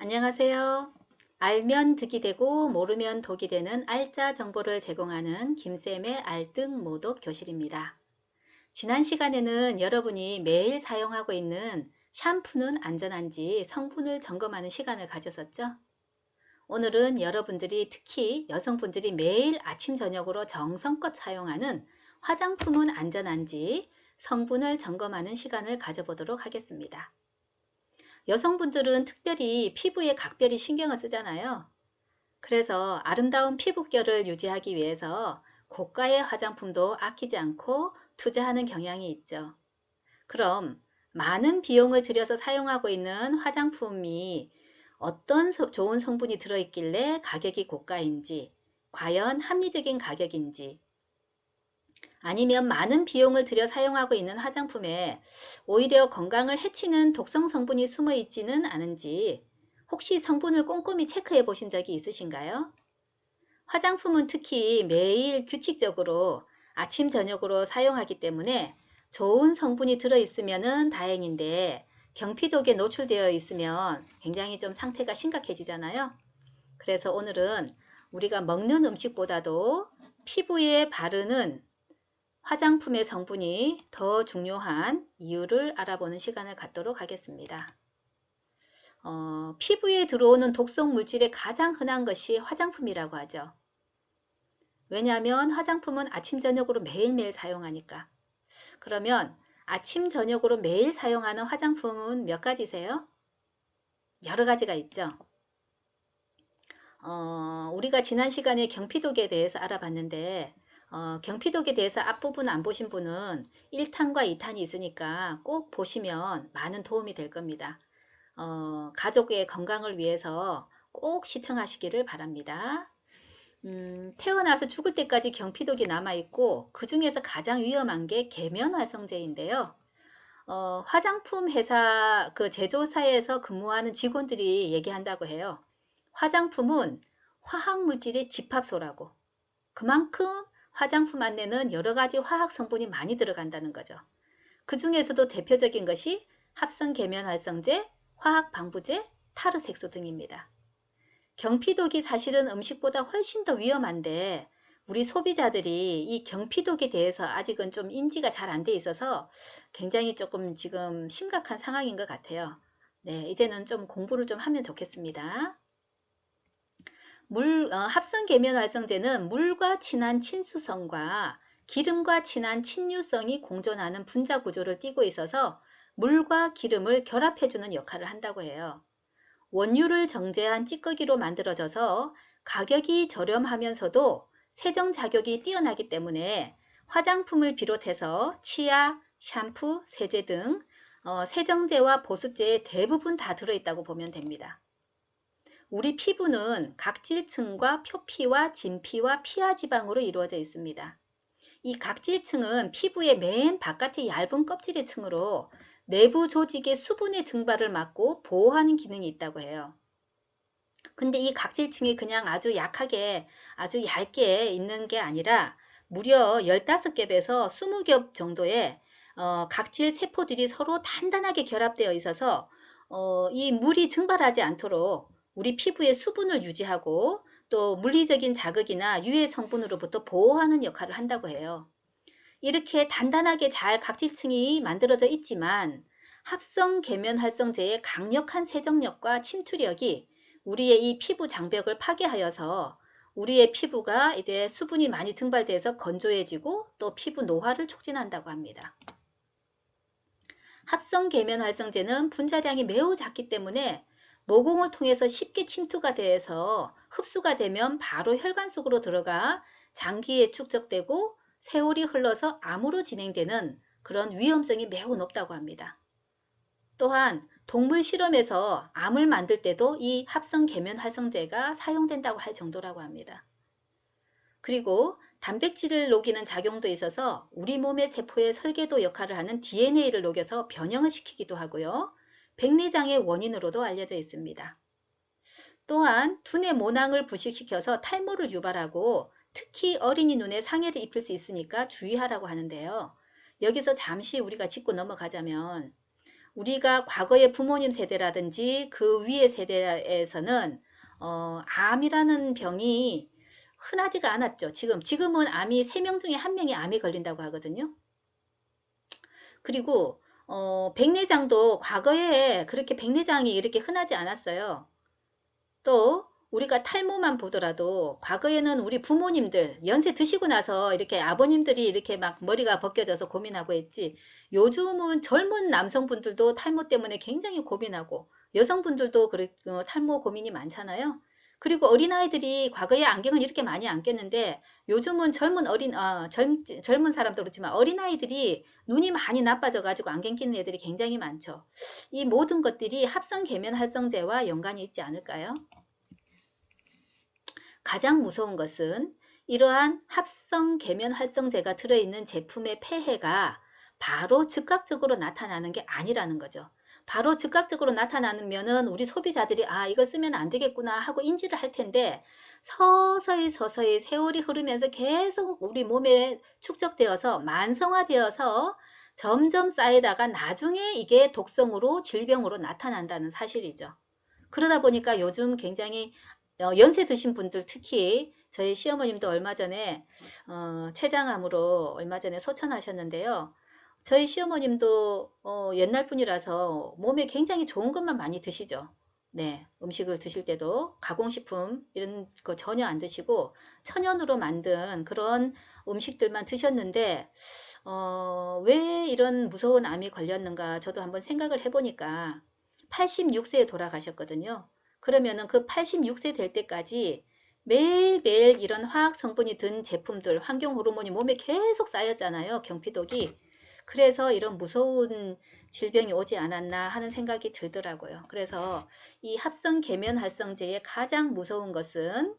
안녕하세요. 알면 득이 되고 모르면 독이 되는 알짜 정보를 제공하는 김쌤의 알뜰모독 교실입니다. 지난 시간에는 여러분이 매일 사용하고 있는 샴푸는 안전한지 성분을 점검하는 시간을 가졌었죠. 오늘은 여러분들이 특히 여성분들이 매일 아침 저녁으로 정성껏 사용하는 화장품은 안전한지 성분을 점검하는 시간을 가져보도록 하겠습니다. 여성분들은 특별히 피부에 각별히 신경을 쓰잖아요. 그래서 아름다운 피부결을 유지하기 위해서 고가의 화장품도 아끼지 않고 투자하는 경향이 있죠. 그럼 많은 비용을 들여서 사용하고 있는 화장품이 어떤 좋은 성분이 들어있길래 가격이 고가인지, 과연 합리적인 가격인지, 아니면 많은 비용을 들여 사용하고 있는 화장품에 오히려 건강을 해치는 독성 성분이 숨어 있지는 않은지 혹시 성분을 꼼꼼히 체크해 보신 적이 있으신가요? 화장품은 특히 매일 규칙적으로 아침 저녁으로 사용하기 때문에 좋은 성분이 들어 있으면 다행인데 경피독에 노출되어 있으면 굉장히 좀 상태가 심각해지잖아요. 그래서 오늘은 우리가 먹는 음식보다도 피부에 바르는 화장품의 성분이 더 중요한 이유를 알아보는 시간을 갖도록 하겠습니다. 피부에 들어오는 독성 물질의 가장 흔한 것이 화장품이라고 하죠. 왜냐하면 화장품은 아침 저녁으로 매일매일 사용하니까. 그러면 아침 저녁으로 매일 사용하는 화장품은 몇 가지세요? 여러 가지가 있죠. 우리가 지난 시간에 경피독에 대해서 알아봤는데 경피독에 대해서 앞부분 안 보신 분은 1탄과 2탄이 있으니까 꼭 보시면 많은 도움이 될 겁니다. 가족의 건강을 위해서 꼭 시청하시기를 바랍니다. 태어나서 죽을 때까지 경피독이 남아있고 그 중에서 가장 위험한 게 계면활성제인데요. 화장품 회사 그 제조사에서 근무하는 직원들이 얘기한다고 해요. 화장품은 화학물질의 집합소라고. 그만큼 화장품 안에는 여러 가지 화학 성분이 많이 들어간다는 거죠. 그 중에서도 대표적인 것이 합성 계면활성제, 화학 방부제, 타르색소 등입니다. 경피독이 사실은 음식보다 훨씬 더 위험한데 우리 소비자들이 이 경피독에 대해서 아직은 좀 인지가 잘 안 돼 있어서 굉장히 조금 지금 심각한 상황인 것 같아요. 네, 이제는 좀 공부를 좀 하면 좋겠습니다. 합성 계면 활성제는 물과 친한 친수성과 기름과 친한 친유성이 공존하는 분자 구조를 띠고 있어서 물과 기름을 결합해주는 역할을 한다고 해요. 원유를 정제한 찌꺼기로 만들어져서 가격이 저렴하면서도 세정 자격이 뛰어나기 때문에 화장품을 비롯해서 치약, 샴푸, 세제 등 세정제와 보습제에 대부분 다 들어있다고 보면 됩니다. 우리 피부는 각질층과 표피와 진피와 피하지방으로 이루어져 있습니다. 이 각질층은 피부의 맨 바깥의 얇은 껍질의 층으로 내부 조직의 수분의 증발을 막고 보호하는 기능이 있다고 해요. 근데 이 각질층이 그냥 아주 약하게 아주 얇게 있는 게 아니라 무려 15겹에서 20겹 정도의 각질 세포들이 서로 단단하게 결합되어 있어서 이 물이 증발하지 않도록 우리 피부의 수분을 유지하고 또 물리적인 자극이나 유해 성분으로부터 보호하는 역할을 한다고 해요. 이렇게 단단하게 잘 각질층이 만들어져 있지만 합성 계면 활성제의 강력한 세정력과 침투력이 우리의 이 피부 장벽을 파괴하여서 우리의 피부가 이제 수분이 많이 증발돼서 건조해지고 또 피부 노화를 촉진한다고 합니다. 합성 계면 활성제는 분자량이 매우 작기 때문에 모공을 통해서 쉽게 침투가 돼서 흡수가 되면 바로 혈관 속으로 들어가 장기에 축적되고 세월이 흘러서 암으로 진행되는 그런 위험성이 매우 높다고 합니다. 또한 동물 실험에서 암을 만들 때도 이 합성 계면 활성제가 사용된다고 할 정도라고 합니다. 그리고 단백질을 녹이는 작용도 있어서 우리 몸의 세포의 설계도 역할을 하는 DNA를 녹여서 변형을 시키기도 하고요. 백내장의 원인으로도 알려져 있습니다. 또한 두뇌 모낭을 부식시켜서 탈모를 유발하고 특히 어린이 눈에 상해를 입힐 수 있으니까 주의하라고 하는데요. 여기서 잠시 우리가 짚고 넘어가자면 우리가 과거의 부모님 세대라든지 그 위의 세대에서는 암이라는 병이 흔하지가 않았죠. 지금은 암이 3명 중에 1명이 암에 걸린다고 하거든요. 그리고 백내장도 과거에 그렇게 백내장이 이렇게 흔하지 않았어요. 또 우리가 탈모만 보더라도 과거에는 우리 부모님들 연세 드시고 나서 이렇게 아버님들이 이렇게 막 머리가 벗겨져서 고민하고 했지, 요즘은 젊은 남성분들도 탈모 때문에 굉장히 고민하고 여성분들도 탈모 고민이 많잖아요. 그리고 어린아이들이 과거에 안경을 이렇게 많이 안 꼈는데 요즘은 젊은 사람도 그렇지만 어린아이들이 눈이 많이 나빠져 가지고 안경 끼는 애들이 굉장히 많죠. 이 모든 것들이 합성 계면 활성제와 연관이 있지 않을까요? 가장 무서운 것은 이러한 합성 계면 활성제가 들어있는 제품의 폐해가 바로 즉각적으로 나타나는 게 아니라는 거죠. 바로 즉각적으로 나타나면은 우리 소비자들이 이걸 쓰면 안 되겠구나 하고 인지를 할 텐데, 서서히 세월이 흐르면서 계속 우리 몸에 축적되어서 만성화되어서 점점 쌓이다가 나중에 이게 독성으로 질병으로 나타난다는 사실이죠. 그러다 보니까 요즘 굉장히 연세 드신 분들, 특히 저희 시어머님도 얼마 전에 췌장암으로 얼마 전에 소천하셨는데요. 저희 시어머님도 옛날 분이라서 몸에 굉장히 좋은 것만 많이 드시죠. 네, 음식을 드실 때도 가공식품 이런 거 전혀 안 드시고 천연으로 만든 그런 음식들만 드셨는데 왜 이런 무서운 암이 걸렸는가 저도 한번 생각을 해보니까 86세에 돌아가셨거든요. 그러면은 그 86세 될 때까지 매일매일 이런 화학 성분이 든 제품들, 환경 호르몬이 몸에 계속 쌓였잖아요. 경피독이. 그래서 이런 무서운 질병이 오지 않았나 하는 생각이 들더라고요. 그래서 이 합성 계면 활성제의 가장 무서운 것은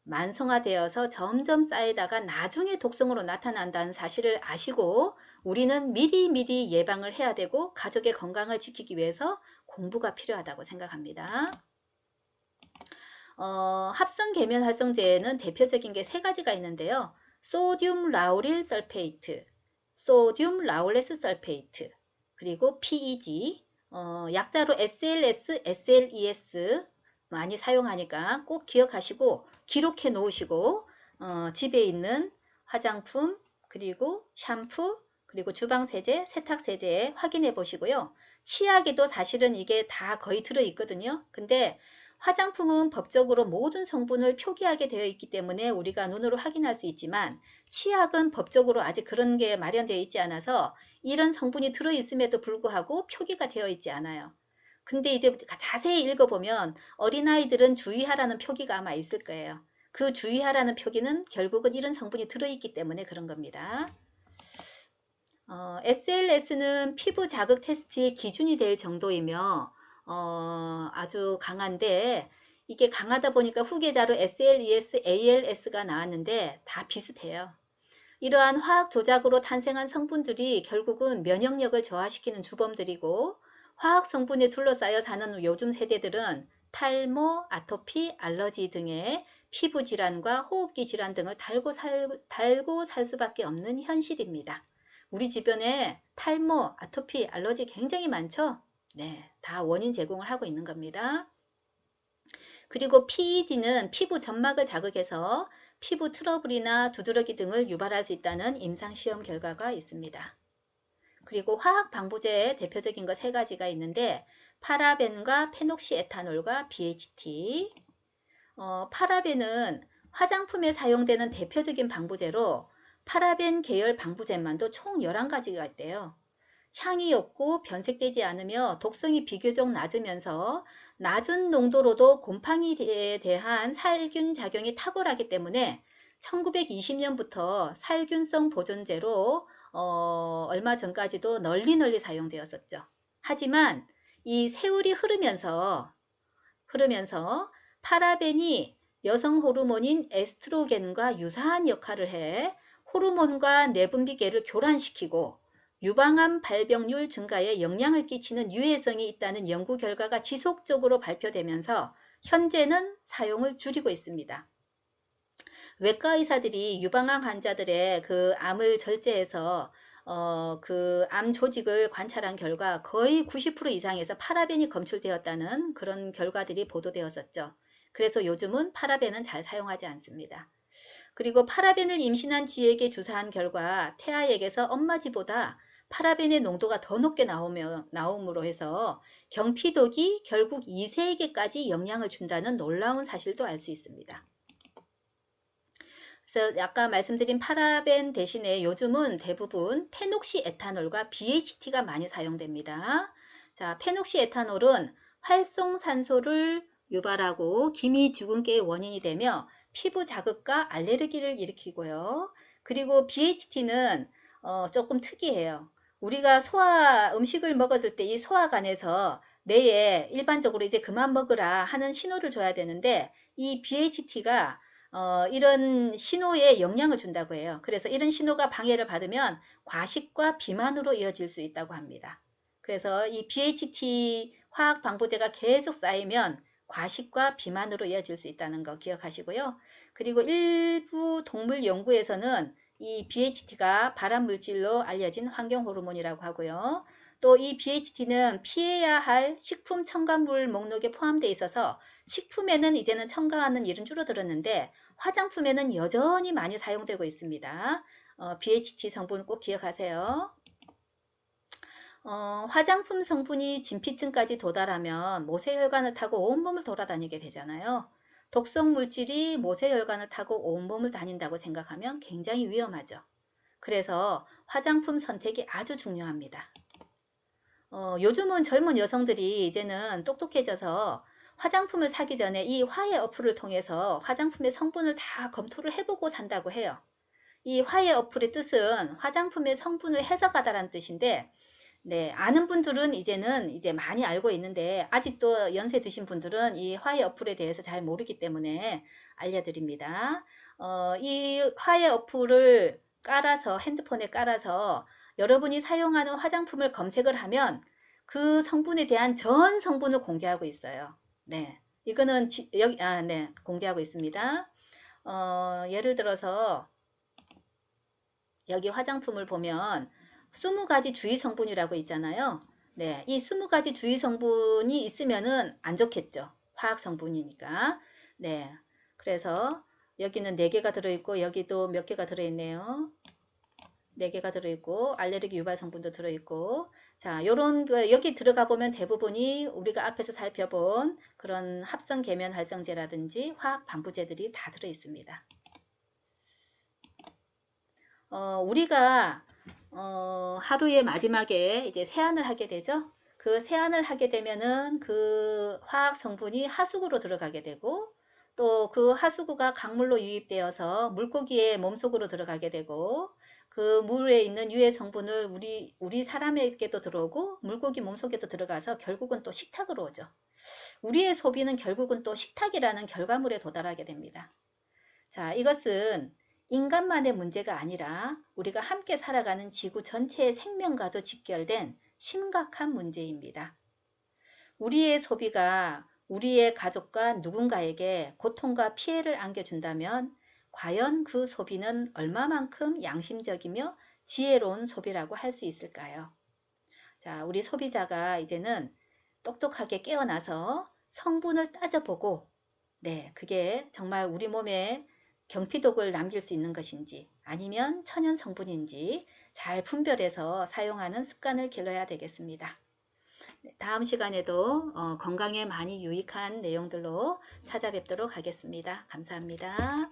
만성화되어서 점점 쌓이다가 나중에 독성으로 나타난다는 사실을 아시고 우리는 미리미리 예방을 해야 되고 가족의 건강을 지키기 위해서 공부가 필요하다고 생각합니다. 합성 계면 활성제에는 대표적인 게 3가지가 있는데요. 소듐 라우릴 설페이트, 소듐 라울레스 설페이트, 그리고 PEG, 약자로 SLS, SLES 많이 사용하니까 꼭 기억하시고 기록해 놓으시고 집에 있는 화장품, 그리고 샴푸, 그리고 주방세제, 세탁세제에 확인해 보시고요. 치약에도 사실은 이게 다 거의 들어 있거든요. 근데 화장품은 법적으로 모든 성분을 표기하게 되어 있기 때문에 우리가 눈으로 확인할 수 있지만 치약은 법적으로 아직 그런 게 마련되어 있지 않아서 이런 성분이 들어 있음에도 불구하고 표기가 되어 있지 않아요. 근데 이제 자세히 읽어보면 어린아이들은 주의하라는 표기가 아마 있을 거예요. 그 주의하라는 표기는 결국은 이런 성분이 들어있기 때문에 그런 겁니다. SLS는 피부 자극 테스트의 기준이 될 정도이며 아주 강한데, 이게 강하다 보니까 후계자로 SLES, ALS가 나왔는데 다 비슷해요. 이러한 화학 조작으로 탄생한 성분들이 결국은 면역력을 저하시키는 주범들이고, 화학 성분에 둘러싸여 사는 요즘 세대들은 탈모, 아토피, 알러지 등의 피부 질환과 호흡기 질환 등을 달고 살 수밖에 없는 현실입니다. 우리 주변에 탈모, 아토피, 알러지 굉장히 많죠? 네, 다 원인 제공을 하고 있는 겁니다. 그리고 PEG는 피부 점막을 자극해서 피부 트러블이나 두드러기 등을 유발할 수 있다는 임상시험 결과가 있습니다. 그리고 화학 방부제의 대표적인 거 3가지가 있는데 파라벤과 페녹시에탄올과 BHT. 파라벤은 화장품에 사용되는 대표적인 방부제로 파라벤 계열 방부제만도 총 11가지가 있대요. 향이 없고 변색되지 않으며 독성이 비교적 낮으면서 낮은 농도로도 곰팡이에 대한 살균 작용이 탁월하기 때문에 1920년부터 살균성 보존제로 얼마 전까지도 널리 사용되었었죠. 하지만 이 세월이 흐르면서 파라벤이 여성 호르몬인 에스트로겐과 유사한 역할을 해 호르몬과 내분비계를 교란시키고 유방암 발병률 증가에 영향을 끼치는 유해성이 있다는 연구 결과가 지속적으로 발표되면서 현재는 사용을 줄이고 있습니다. 외과 의사들이 유방암 환자들의 그 암을 절제해서 그 암 조직을 관찰한 결과 거의 90% 이상에서 파라벤이 검출되었다는 그런 결과들이 보도되었었죠. 그래서 요즘은 파라벤은 잘 사용하지 않습니다. 그리고 파라벤을 임신한 쥐에게 주사한 결과 태아에게서 엄마쥐보다 파라벤의 농도가 더 높게 나옴으로 해서 경피독이 결국 2세에게까지 영향을 준다는 놀라운 사실도 알 수 있습니다. 그래서 아까 말씀드린 파라벤 대신에 요즘은 대부분 페녹시에탄올과 BHT가 많이 사용됩니다. 자, 페녹시에탄올은 활성산소를 유발하고 기미주근깨의 원인이 되며 피부 자극과 알레르기를 일으키고요. 그리고 BHT는 조금 특이해요. 우리가 음식을 먹었을 때 이 소화관에서 뇌에 일반적으로 이제 그만 먹으라 하는 신호를 줘야 되는데 이 BHT가 이런 신호에 영향을 준다고 해요. 그래서 이런 신호가 방해를 받으면 과식과 비만으로 이어질 수 있다고 합니다. 그래서 이 BHT 화학 방부제가 계속 쌓이면 과식과 비만으로 이어질 수 있다는 거 기억하시고요. 그리고 일부 동물 연구에서는 이 BHT가 발암물질로 알려진 환경호르몬이라고 하고요. 또 이 BHT는 피해야 할 식품 첨가물 목록에 포함되어 있어서 식품에는 이제는 첨가하는 일은 줄어들었는데 화장품에는 여전히 많이 사용되고 있습니다. BHT 성분 꼭 기억하세요. 화장품 성분이 진피층까지 도달하면 모세혈관을 타고 온몸을 돌아다니게 되잖아요. 독성 물질이 모세혈관을 타고 온몸을 다닌다고 생각하면 굉장히 위험하죠. 그래서 화장품 선택이 아주 중요합니다. 요즘은 젊은 여성들이 이제는 똑똑해져서 화장품을 사기 전에 이 화해 어플을 통해서 화장품의 성분을 다 검토를 해보고 산다고 해요. 이 화해 어플의 뜻은 화장품의 성분을 해석하다라는 뜻인데, 네, 아는 분들은 이제 많이 알고 있는데, 아직도 연세 드신 분들은 이 화해 어플에 대해서 잘 모르기 때문에 알려드립니다. 이 화해 어플을 핸드폰에 깔아서 여러분이 사용하는 화장품을 검색을 하면 그 성분에 대한 전 성분을 공개하고 있어요. 네. 이거는 네, 공개하고 있습니다. 예를 들어서 여기 화장품을 보면 20가지 주의 성분이라고 있잖아요. 네, 이 20가지 주의 성분이 있으면은 안 좋겠죠. 화학 성분이니까. 네. 그래서 여기는 4개가 들어있고 여기도 몇 개가 들어있네요. 4개가 들어있고 알레르기 유발 성분도 들어있고 자 요런 여기 들어가 보면 대부분이 우리가 앞에서 살펴본 그런 합성 계면 활성제라든지 화학 방부제들이 다 들어있습니다. 우리가 하루의 마지막에 이제 세안을 하게 되죠. 그 세안을 하게 되면은 그 화학 성분이 하수구로 들어가게 되고 또 그 하수구가 강물로 유입되어서 물고기의 몸속으로 들어가게 되고 그 물에 있는 유해 성분을 우리 사람에게도 들어오고 물고기 몸속에도 들어가서 결국은 또 식탁으로 오죠. 우리의 소비는 결국은 또 식탁이라는 결과물에 도달하게 됩니다. 자, 이것은 인간만의 문제가 아니라 우리가 함께 살아가는 지구 전체의 생명과도 직결된 심각한 문제입니다. 우리의 소비가 우리의 가족과 누군가에게 고통과 피해를 안겨준다면 과연 그 소비는 얼마만큼 양심적이며 지혜로운 소비라고 할 수 있을까요? 자, 우리 소비자가 이제는 똑똑하게 깨어나서 성분을 따져보고 네, 그게 정말 우리 몸에 경피독을 남길 수 있는 것인지 아니면 천연 성분인지 잘 분별해서 사용하는 습관을 길러야 되겠습니다. 다음 시간에도 건강에 많이 유익한 내용들로 찾아뵙도록 하겠습니다. 감사합니다.